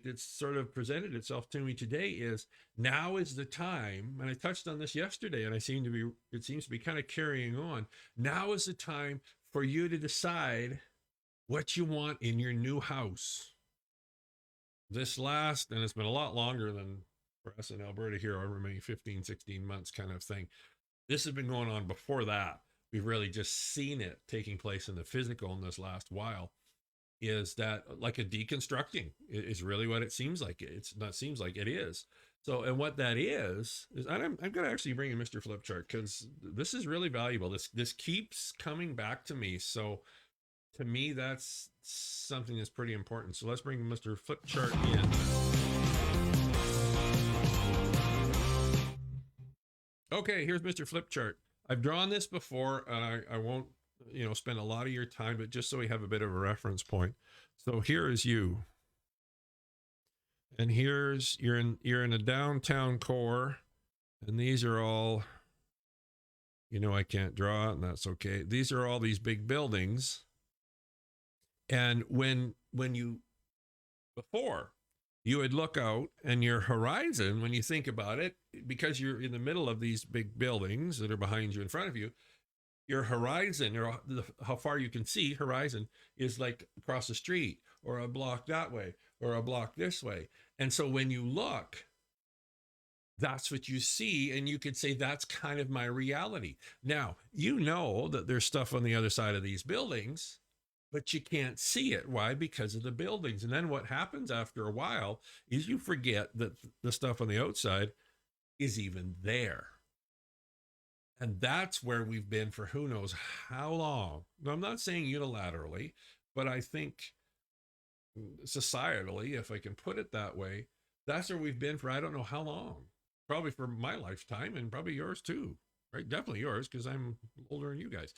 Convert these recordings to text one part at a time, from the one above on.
that's sort of presented itself to me today is now is the time, and I touched on this yesterday, and it seems to be kind of carrying on. Now is the time for you to decide what you want in your new house. And it's been a lot longer than for us in Alberta here, over maybe 15, 16 months kind of thing. This has been going on before that. We've really just seen it taking place in the physical in this last while. Is that like a deconstructing is really what it seems like. It's not seems like it is. So, and what that is I'm going to actually bring in Mr. Flipchart because this is really valuable. This keeps coming back to me. So to me, that's something that's pretty important. So let's bring Mr. Flipchart in. Okay, here's Mr. Flipchart. I've drawn this before, and I won't, spend a lot of your time, but just so we have a bit of a reference point. So here is you, and you're in a downtown core, and these are all, I can't draw it, and that's okay. These are all these big buildings, and when you before you would look out and your horizon, when you think about it, because you're in the middle of these big buildings that are behind you, in front of you, your horizon, or how far you can see horizon, is like across the street or a block that way or a block this way. And so when you look, that's what you see, and you could say that's kind of my reality. Now, you know that there's stuff on the other side of these buildings, but you can't see it. Why? Because of the buildings. And then what happens after a while is you forget that the stuff on the outside is even there. And that's where we've been for who knows how long. Now, I'm not saying unilaterally, but I think societally, if I can put it that way, that's where we've been for I don't know how long. Probably for my lifetime, and probably yours too, right? Definitely yours, because I'm older than you guys.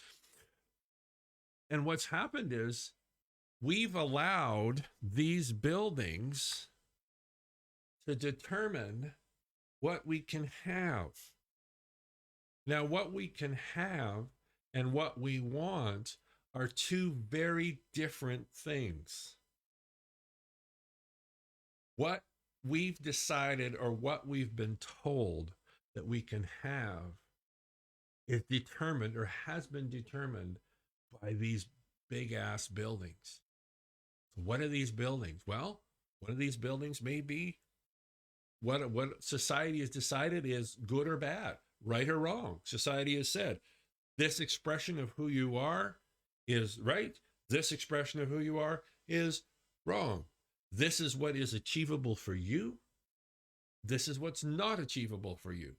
And what's happened is we've allowed these buildings to determine what we can have. Now, what we can have and what we want are two very different things. What we've decided or what we've been told that we can have is determined or has been determined by these big ass buildings. So what are these buildings? Well, one of these buildings may be what society has decided is good or bad, right or wrong. Society has said this expression of who you are is right. This expression of who you are is wrong. This is what is achievable for you. This is what's not achievable for you.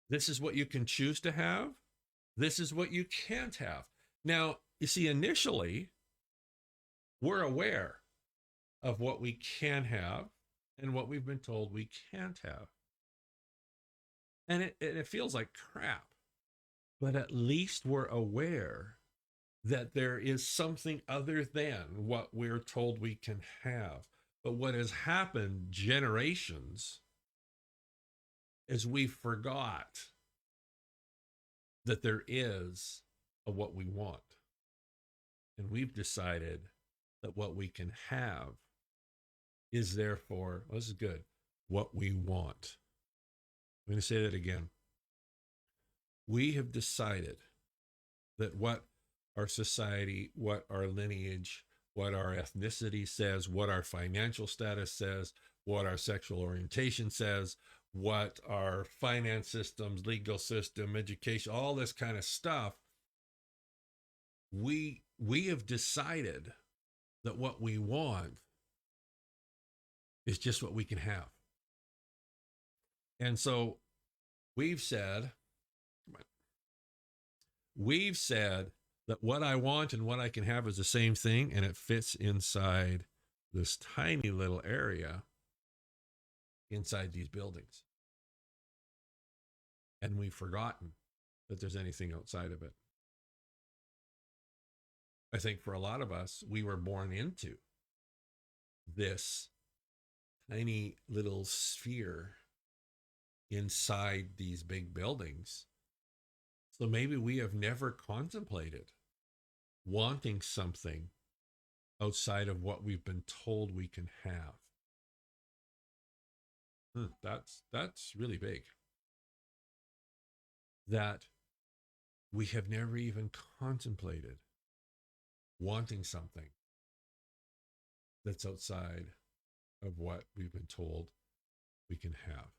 This is what you can choose to have. This is what you can't have. Now, you see, initially, we're aware of what we can have and what we've been told we can't have. And it feels like crap, but at least we're aware that there is something other than what we're told we can have. But what has happened generations is we forgot that there is a what we want. And we've decided that what we can have is therefore, well, this is good, what we want. I'm going to say that again. We have decided that what our society, what our lineage, what our ethnicity says, what our financial status says, what our sexual orientation says, what our finance systems, legal system, education, all this kind of stuff, we have decided that what we want is just what we can have. And so we've said that what I want and what I can have is the same thing, and it fits inside this tiny little area inside these buildings. And we've forgotten that there's anything outside of it. I think for a lot of us, we were born into this tiny little sphere inside these big buildings. So maybe we have never contemplated wanting something outside of what we've been told we can have. That's really big. That we have never even contemplated wanting something that's outside of what we've been told we can have.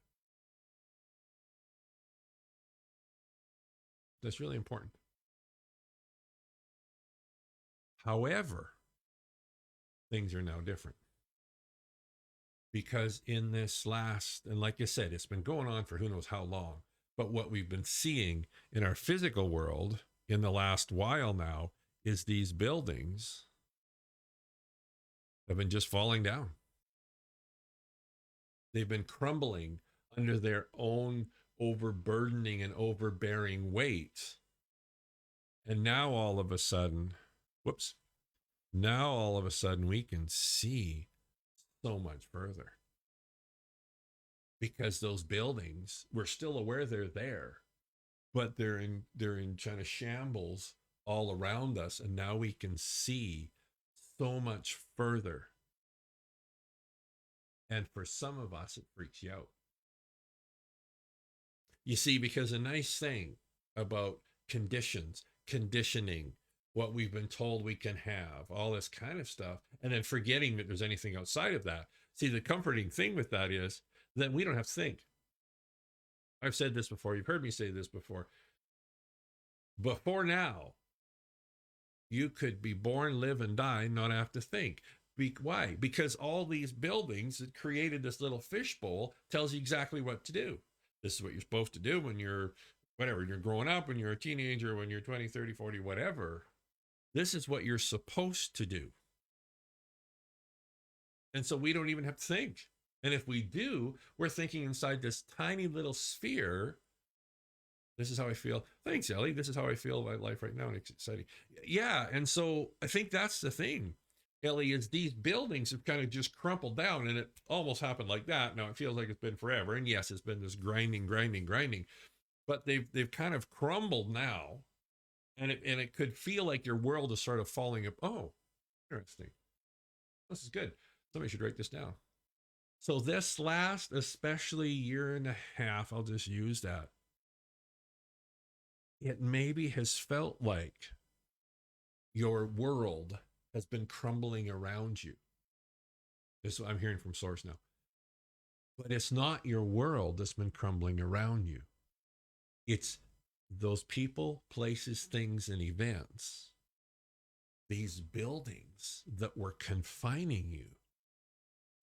That's really important. However, things are now different because in this last, and like I said, it's been going on for who knows how long, but what we've been seeing in our physical world in the last while now is these buildings have been just falling down. They've been crumbling under their own overburdening and overbearing weight. And now all of a sudden, whoops, now all of a sudden we can see so much further because those buildings, we're still aware they're there, but they're in kind of shambles all around us, and now we can see so much further. And for some of us, it freaks you out. You see, because a nice thing about conditioning, what we've been told we can have, all this kind of stuff, and then forgetting that there's anything outside of that. See, the comforting thing with that is that we don't have to think. I've said this before. You've heard me say this before. Before now, you could be born, live, and die, not have to think. Why? Because all these buildings that created this little fishbowl tells you exactly what to do. This is what you're supposed to do when you're whatever, you're growing up, when you're a teenager, when you're 20, 30, 40, whatever. This is what you're supposed to do. And so we don't even have to think. And if we do, we're thinking inside this tiny little sphere. This is how I feel. Thanks, Ellie. This is how I feel about life right now. And it's exciting. Yeah. And so I think that's the thing, Ellie, is these buildings have kind of just crumpled down, and it almost happened like that. Now it feels like it's been forever. And yes, it's been this grinding, but they've kind of crumbled now. And it could feel like your world is sort of falling up. Oh, interesting. This is good. Somebody should write this down. So this last, especially year and a half, I'll just use that. It maybe has felt like your world has been crumbling around you. This is what I'm hearing from source now. But it's not your world that's been crumbling around you. It's those people, places, things, and events, these buildings that were confining you,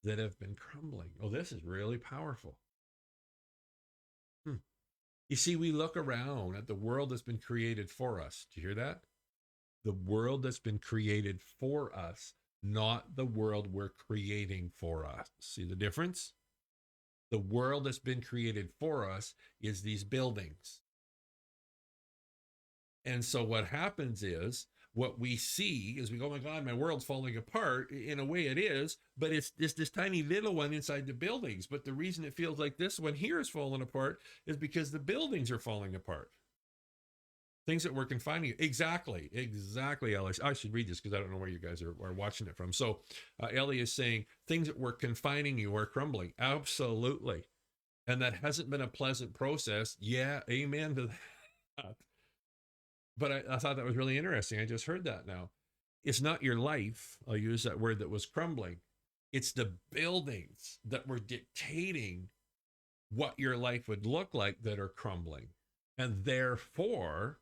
that have been crumbling. Oh, this is really powerful. You see, we look around at the world that's been created for us. Do you hear that? The world that's been created for us, not the world we're creating for us. See the difference? The world that's been created for us is these buildings. And so what happens is, what we see is we go, oh my God, my world's falling apart. In a way it is, but it's this tiny little one inside the buildings. But the reason it feels like this one here is falling apart is because the buildings are falling apart. Things that were confining you. Exactly, Ellie. I should read this because I don't know where you guys are watching it from. So Ellie is saying things that were confining you are crumbling. Absolutely. And that hasn't been a pleasant process. Yeah, amen to that. But I thought that was really interesting. I just heard that now. It's not your life. I'll use that word that was crumbling. It's the buildings that were dictating what your life would look like that are crumbling. And therefore,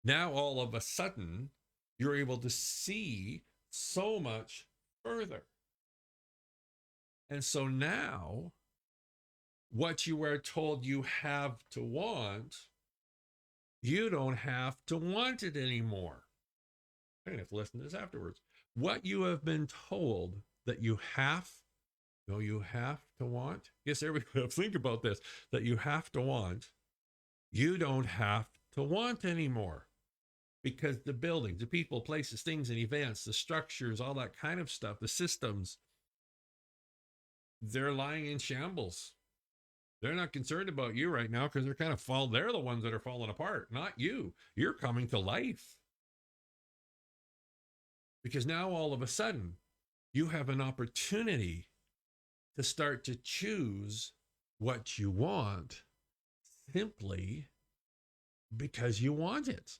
now all of a sudden, you're able to see so much further. And so now, what you were told you have to want, you don't have to want it anymore. I'm going to have to listen to this afterwards. What you have been told that you have to want. Yes, everybody think about this, that you have to want. You don't have to want anymore, because the buildings, the people, places, things, and events, the structures, all that kind of stuff, the systems, they're lying in shambles. They're not concerned about you right now because they're the ones that are falling apart, not you. You're coming to life. Because now all of a sudden, you have an opportunity to start to choose what you want simply because you want it.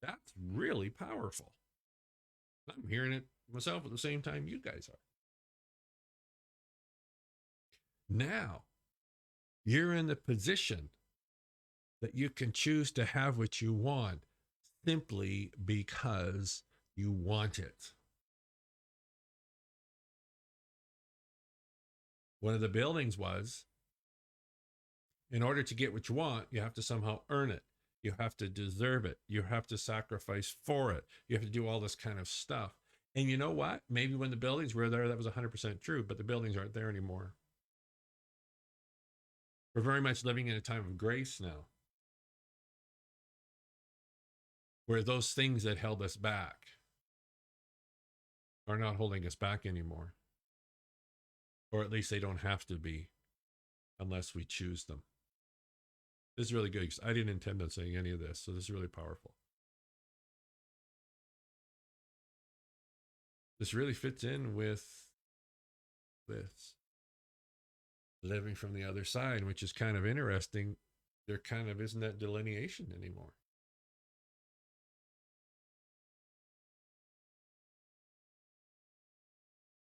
That's really powerful. I'm hearing it myself at the same time you guys are. Now, you're in the position that you can choose to have what you want simply because you want it. One of the buildings was, in order to get what you want, you have to somehow earn it. You have to deserve it. You have to sacrifice for it. You have to do all this kind of stuff. And you know what? Maybe when the buildings were there, that was 100% true, but the buildings aren't there anymore. We're very much living in a time of grace now, where those things that held us back are not holding us back anymore. Or at least they don't have to be unless we choose them. This is really good because I didn't intend on saying any of this, so this is really powerful. This really fits in with this living from the other side, which is kind of interesting. There kind of isn't that delineation anymore.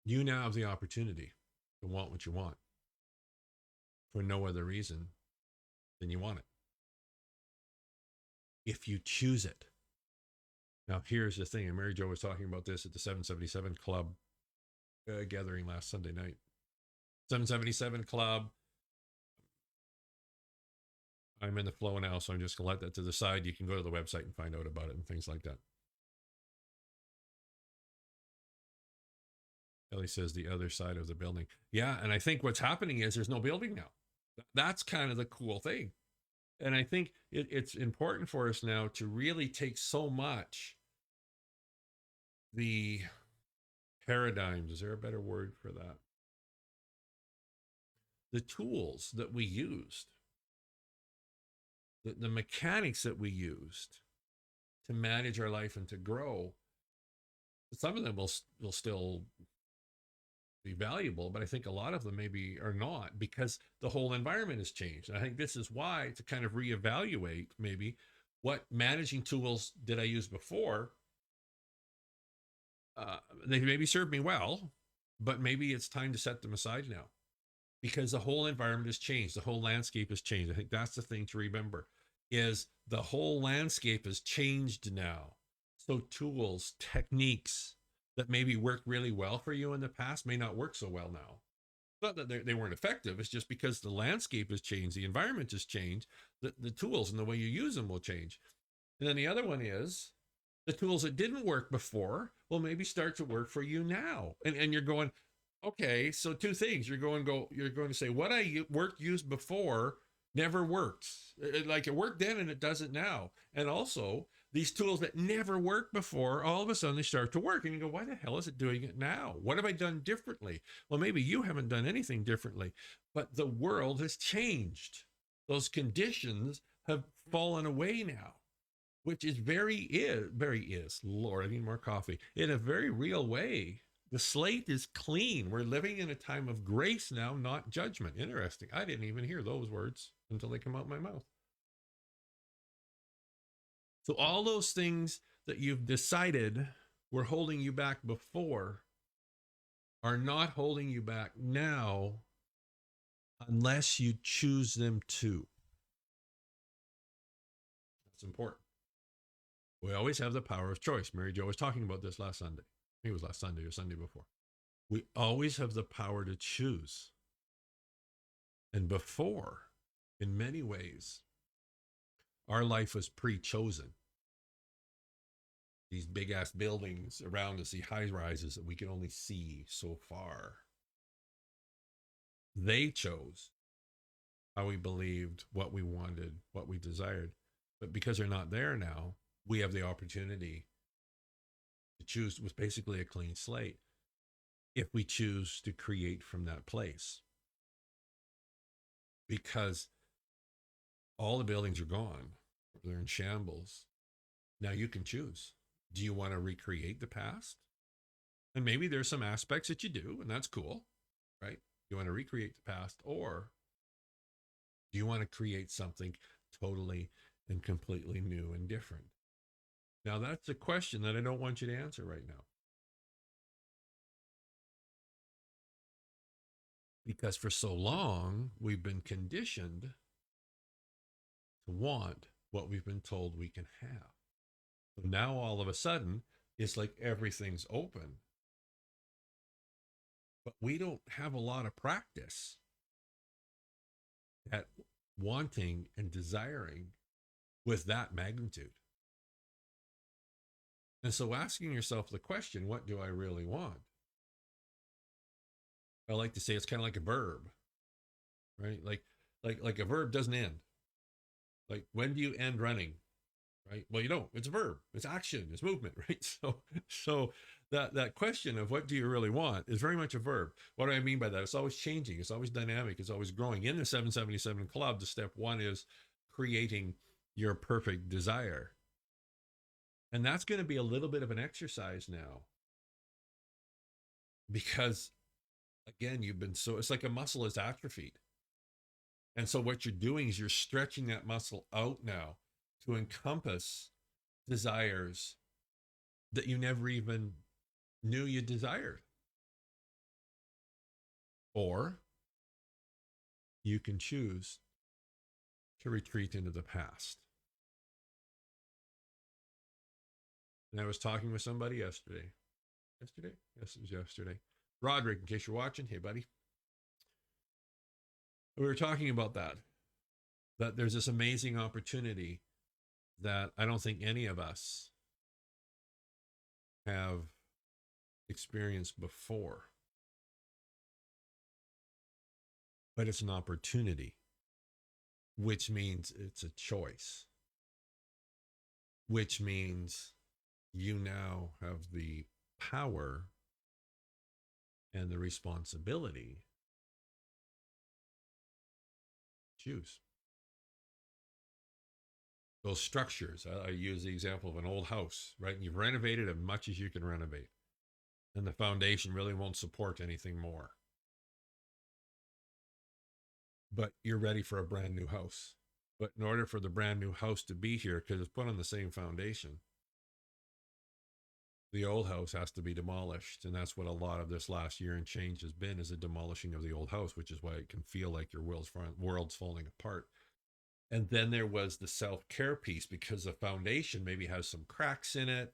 You now have the opportunity to want what you want for no other reason than you want it. If you choose it. Now, here's the thing, and Mary Jo was talking about this at the 777 Club gathering last Sunday night. 777 Club. I'm in the flow now, so I'm just going to let that to the side. You can go to the website and find out about it and things like that. Ellie says the other side of the building. Yeah, and I think what's happening is there's no building now. That's kind of the cool thing. And I think it's important for us now to really take so much the paradigms. Is there a better word for that? The tools that we used, the mechanics that we used to manage our life and to grow. Some of them will still be valuable, but I think a lot of them maybe are not because the whole environment has changed. And I think this is why to kind of reevaluate maybe what managing tools did I use before. They maybe served me well, but maybe it's time to set them aside now because the whole environment has changed. The whole landscape has changed. I think that's the thing to remember is the whole landscape has changed now. So tools, techniques that maybe worked really well for you in the past may not work so well now. Not that they weren't effective. It's just because the landscape has changed, the environment has changed, the tools and the way you use them will change. And then the other one is the tools that didn't work before will maybe start to work for you now. And you're going, okay, so two things. You're going to say what I used before never worked. Like it worked then and it doesn't now. And also these tools that never worked before, all of a sudden they start to work. And you go, why the hell is it doing it now? What have I done differently? Well, maybe you haven't done anything differently, but the world has changed. Those conditions have fallen away now, which is Lord, I need more coffee. In a very real way, the slate is clean. We're living in a time of grace now, not judgment. Interesting. I didn't even hear those words until they come out my mouth. So all those things that you've decided were holding you back before are not holding you back now unless you choose them to. That's important. We always have the power of choice. Mary Jo was talking about this last Sunday. I think it was last Sunday or Sunday before. We always have the power to choose. And before, in many ways, our life was pre-chosen. These big ass buildings around us, the high rises that we can only see so far. They chose how we believed, what we wanted, what we desired. But because they're not there now, we have the opportunity to choose with basically a clean slate if we choose to create from that place. Because all the buildings are gone. They're in shambles. Now you can choose. Do you want to recreate the past? And maybe there's some aspects that you do, and that's cool, right? You want to recreate the past, or do you want to create something totally and completely new and different? Now, that's a question that I don't want you to answer right now. Because for so long, we've been conditioned to want what we've been told we can have. So now all of a sudden, it's like everything's open. But we don't have a lot of practice at wanting and desiring with that magnitude. And so asking yourself the question, what do I really want? I like to say it's kind of like a verb, right? Like a verb doesn't end. Like, when do you end running? Right? Well, you don't. It's a verb. It's action. It's movement, right? So that question of what do you really want is very much a verb. What do I mean by that? It's always changing. It's always dynamic. It's always growing. In the 777 Club, the step one is creating your perfect desire. And that's going to be a little bit of an exercise now. Because again, it's like a muscle is atrophied. And so what you're doing is you're stretching that muscle out now to encompass desires that you never even knew you desired. Or you can choose to retreat into the past. And I was talking with somebody yesterday. Yesterday? Yes, it was yesterday. Roderick, in case you're watching, hey, buddy. We were talking about that there's this amazing opportunity that I don't think any of us have experienced before. But it's an opportunity, which means it's a choice, which means you now have the power and the responsibility to choose. Those structures, I use the example of an old house, right? And you've renovated as much as you can renovate, and the foundation really won't support anything more. But you're ready for a brand new house. But in order for the brand new house to be here, because it's put on the same foundation, the old house has to be demolished. And that's what a lot of this last year and change has been, is a demolishing of the old house, which is why it can feel like your world's falling apart. And then there was the self-care piece, because the foundation maybe has some cracks in it.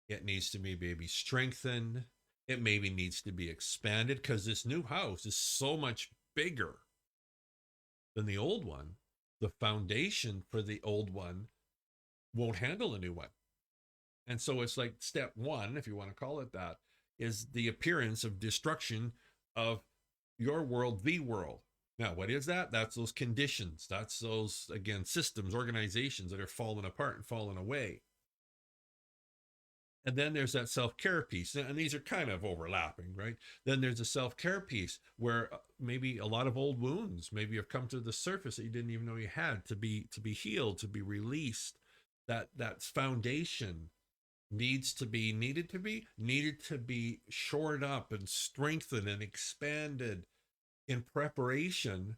It needs to maybe strengthened. It maybe needs to be expanded, because this new house is so much bigger than the old one. The foundation for the old one won't handle a new one. And so it's like step one, if you want to call it that, is the appearance of destruction of your world, the world. Now, what is that? That's those conditions. That's those, again, systems, organizations that are falling apart and falling away. And then there's that self-care piece. And these are kind of overlapping, right? Then there's a self-care piece where maybe a lot of old wounds maybe have come to the surface that you didn't even know you had, to be healed, to be released. That foundation needed to be shored up and strengthened and expanded in preparation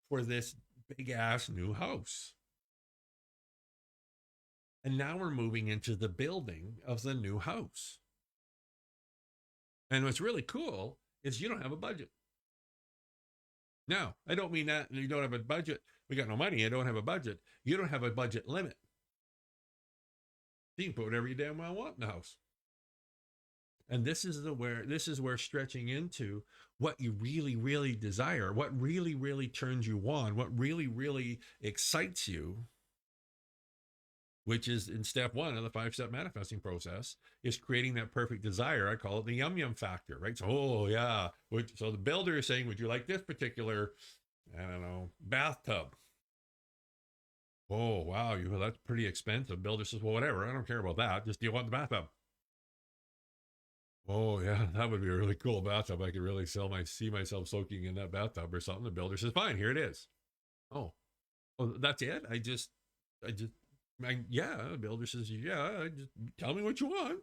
for this big ass new house. And now we're moving into the building of the new house. And what's really cool is you don't have a budget. Now, I don't mean that you don't have a budget. We got no money. I don't have a budget. You don't have a budget limit. You can put whatever you damn well want in the house. And this is where stretching into what you really, really desire, what really, really turns you on, what really, really excites you, which is in step one of the 5-step manifesting process, is creating that perfect desire. I call it the yum yum factor, right? So, oh yeah. So the builder is saying, would you like this particular, I don't know, bathtub? Oh, wow, that's pretty expensive. Builder says, well, whatever. I don't care about that. Just, do you want the bathtub? Oh yeah, that would be a really cool bathtub. I could really see myself soaking in that bathtub or something. The builder says, fine, here it is. Oh, that's it? Yeah, the builder says, yeah, just tell me what you want.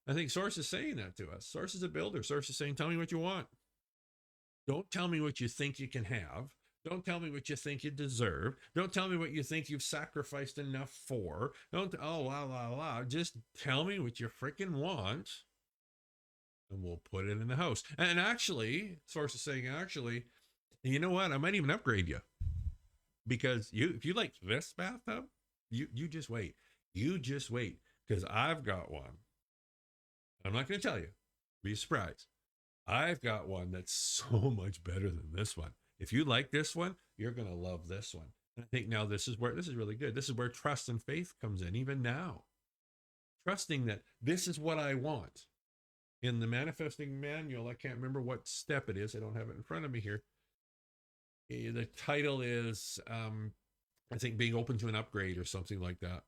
I think Source is saying that to us. Source is a builder. Source is saying, tell me what you want. Don't tell me what you think you can have. Don't tell me what you think you deserve. Don't tell me what you think you've sacrificed enough for. Don't, oh, la, la, la. Just tell me what you freaking want, and we'll put it in the house. And actually, Source is saying, actually, you know what? I might even upgrade you, because if you like this bathtub, you just wait. You just wait, because I've got one. I'm not going to tell you. Be surprised. I've got one that's so much better than this one. If you like this one, you're going to love this one. And I think now this is really good. This is where trust and faith comes in, even now. Trusting that this is what I want. In the manifesting manual, I can't remember what step it is. I don't have it in front of me here. The title is, I think, being open to an upgrade or something like that.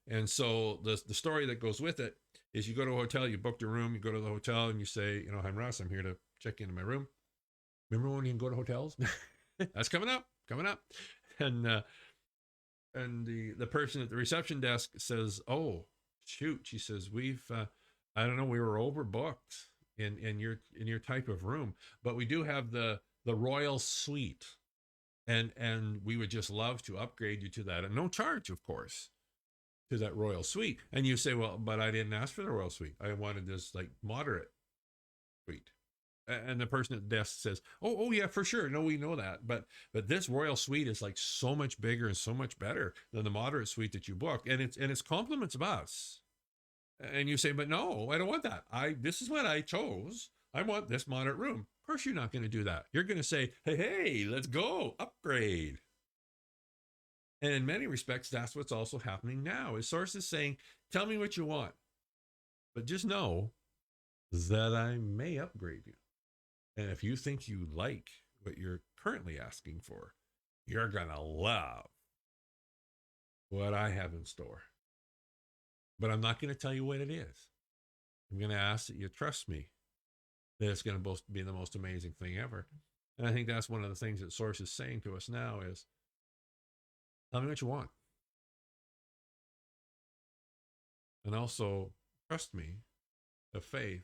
And so the story that goes with it is, you go to a hotel, you booked a room, you go to the hotel and you say, you know, I'm Russ, I'm here to check into my room. Remember when you can go to hotels? That's coming up. And the person at the reception desk says, oh, shoot. She says, I don't know, we were overbooked in your type of room, but we do have the royal suite. And we would just love to upgrade you to that, and no charge, of course, to that royal suite. And you say, well, but I didn't ask for the royal suite. I wanted this like moderate suite. And the person at the desk says, oh yeah, for sure. No, we know that. But this royal suite is like so much bigger and so much better than the moderate suite that you booked. And it's compliments of us. And you say, but no, I don't want that. This is what I chose. I want this moderate room. Of course, you're not going to do that. You're going to say, hey, let's go upgrade. And in many respects, that's what's also happening now. Is Source is saying, tell me what you want, but just know that I may upgrade you. And if you think you like what you're currently asking for, you're going to love what I have in store. But I'm not going to tell you what it is. I'm going to ask that you trust me, that it's going to be the most amazing thing ever. And I think that's one of the things that Source is saying to us now is, tell me what you want. And also trust me, have faith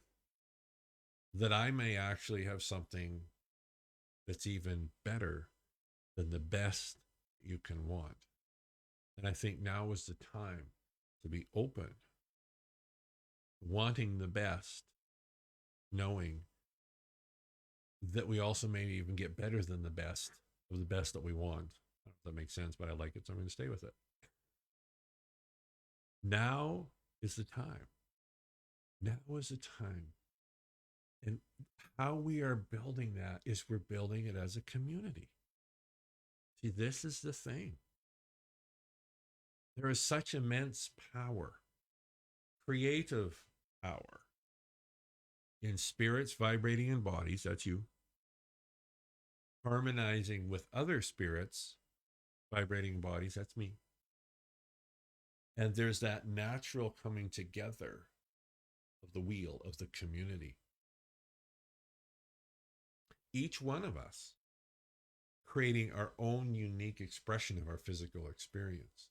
that I may actually have something that's even better than the best you can want. And I think now is the time to be open, wanting the best, knowing that we also may even get better than the best of the best that we want. I don't know if that makes sense, but I like it, so I'm going to stay with it. Now is the time. Now is the time. And how we are building that is we're building it as a community. See, this is the thing. There is such immense power, creative power, in spirits vibrating in bodies, that's you, harmonizing with other spirits vibrating bodies, that's me. And there's that natural coming together of the wheel, of the community. Each one of us creating our own unique expression of our physical experience.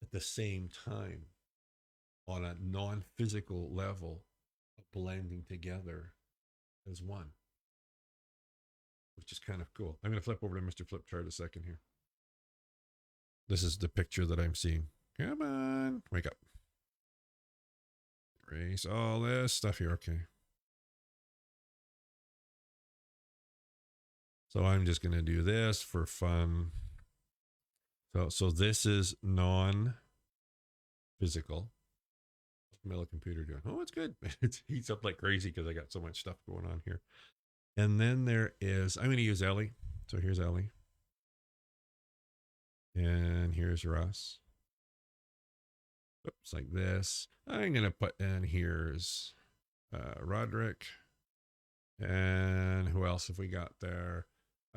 At the same time, on a non-physical level, blending together as one, which is kind of cool. I'm going to flip over to Mr. Flipchart a second here. This is the picture that I'm seeing. Come on, wake up. Erase all this stuff here. Okay. So I'm just going to do this for fun. So this is non-physical. What's my little computer doing? Oh, it's good. It heats up like crazy because I got so much stuff going on here. And then there is, I'm going to use Ellie. So here's Ellie. And here's Russ. Oops, like this. I'm going to put in here's Roderick. And who else have we got there?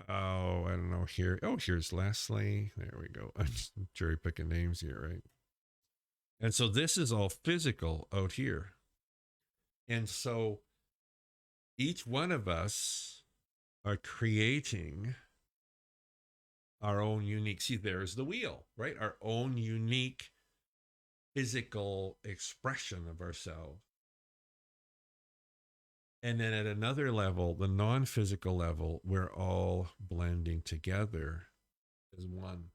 Oh, I don't know here. Oh, here's Leslie. There we go. I'm just cherry picking names here, right? And so this is all physical out here. And so each one of us are creating our own unique, see, there's the wheel, right? Our own unique physical expression of ourselves. And then at another level, the non physical level, we're all blending together as one.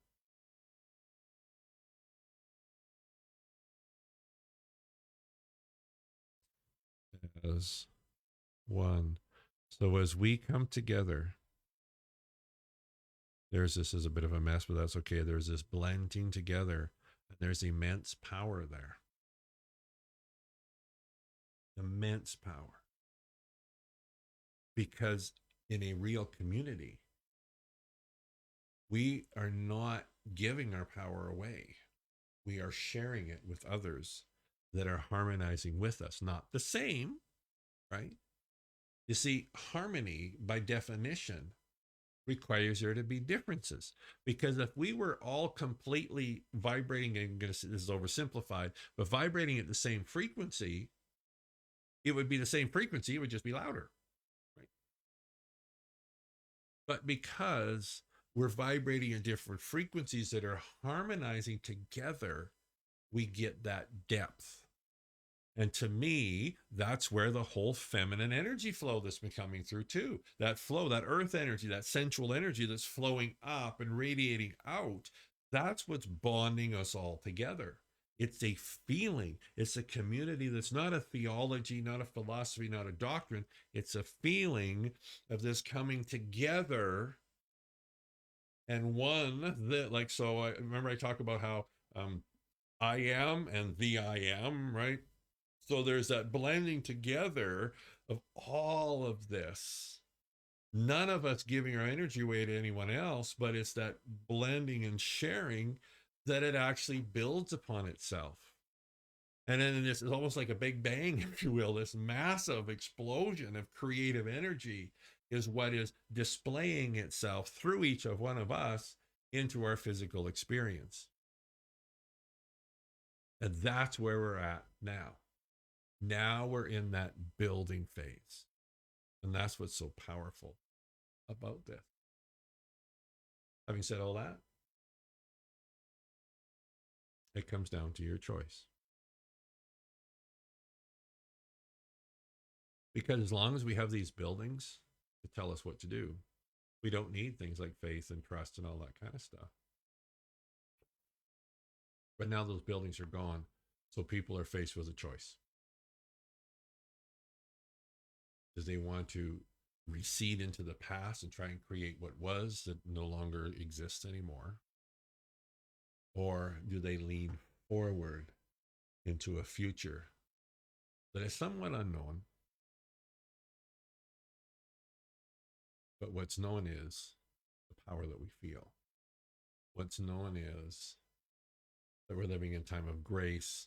As one. So as we come together, there's this is a bit of a mess, but that's okay. There's this blending together, and there's immense power there. Immense power. Because in a real community, we are not giving our power away. We are sharing it with others that are harmonizing with us. Not the same, right? You see, harmony by definition requires there to be differences. Because if we were all completely vibrating, and this is oversimplified, but vibrating at the same frequency, it would be the same frequency, it would just be louder, right? But because we're vibrating at different frequencies that are harmonizing together, we get that depth. And to me, that's where the whole feminine energy flow that's been coming through too. That flow, that earth energy, that sensual energy that's flowing up and radiating out, that's what's bonding us all together. It's a feeling. It's a community that's not a theology, not a philosophy, not a doctrine. It's a feeling of this coming together and one that, like, so I remember I talk about how I am and the I am, right? So there's that blending together of all of this. None of us giving our energy away to anyone else, but it's that blending and sharing that it actually builds upon itself. And then this is almost like a big bang, if you will, this massive explosion of creative energy is what is displaying itself through each of one of us into our physical experience. And that's where we're at now. Now we're in that building phase. And that's what's so powerful about this. Having said all that, it comes down to your choice. Because as long as we have these buildings to tell us what to do, we don't need things like faith and trust and all that kind of stuff. But now those buildings are gone. So people are faced with a choice. Do they want to recede into the past and try and create what was that no longer exists anymore? Or do they lean forward into a future that is somewhat unknown? But what's known is the power that we feel. What's known is that we're living in time of grace,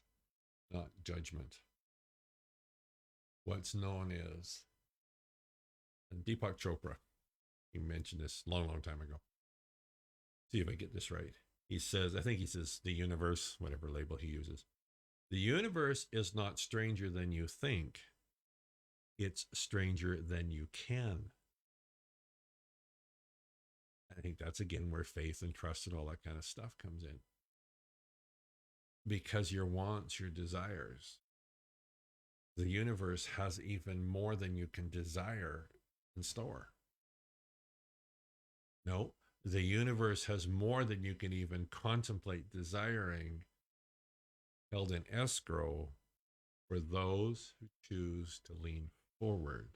not judgment. What's known is, and Deepak Chopra, he mentioned this long, long time ago. See if I get this right. He says, I think he says, the universe, whatever label he uses, the universe is not stranger than you think. It's stranger than you can. I think that's again where faith and trust and all that kind of stuff comes in. Because your wants, your desires, the universe has even more than you can desire in store. No, the universe has more than you can even contemplate desiring, held in escrow for those who choose to lean forward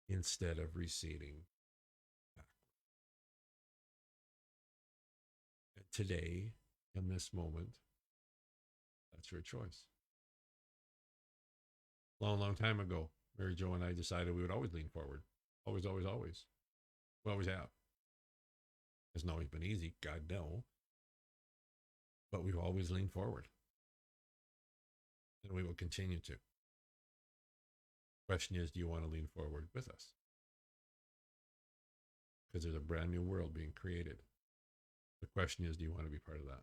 instead of receding backward. And today, in this moment, that's your choice. Long, long time ago, Mary Jo and I decided we would always lean forward. Always, always, always. We always have. It's not always been easy, God no. But we've always leaned forward. And we will continue to. Question is, do you want to lean forward with us? Because there's a brand new world being created. The question is, do you want to be part of that?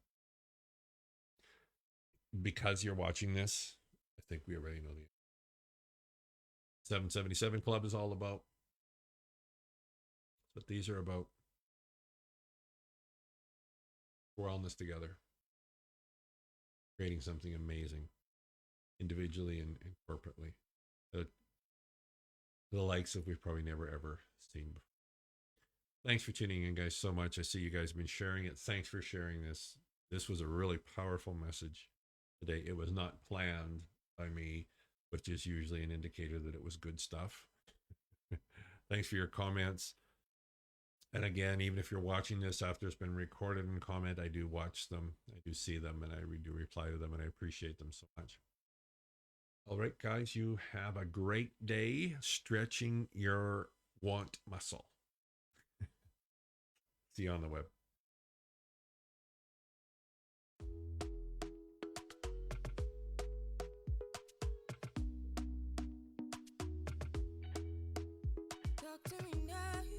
Because you're watching this, I think we already know the 777 Club is all about. But these are about. We're all in this together. creating something amazing individually and corporately. The, the likes of we've probably never ever seen before. Thanks for tuning in, guys, so much. I see you guys have been sharing it. Thanks for sharing this. This was a really powerful message today. It was not planned by me, which is usually an indicator that it was good stuff. Thanks for your comments. And again, even if you're watching this after it's been recorded and comment, I do watch them. I do see them and I do reply to them and I appreciate them so much. All right, guys, you have a great day stretching your want muscle. See you on the web. Talk to me now.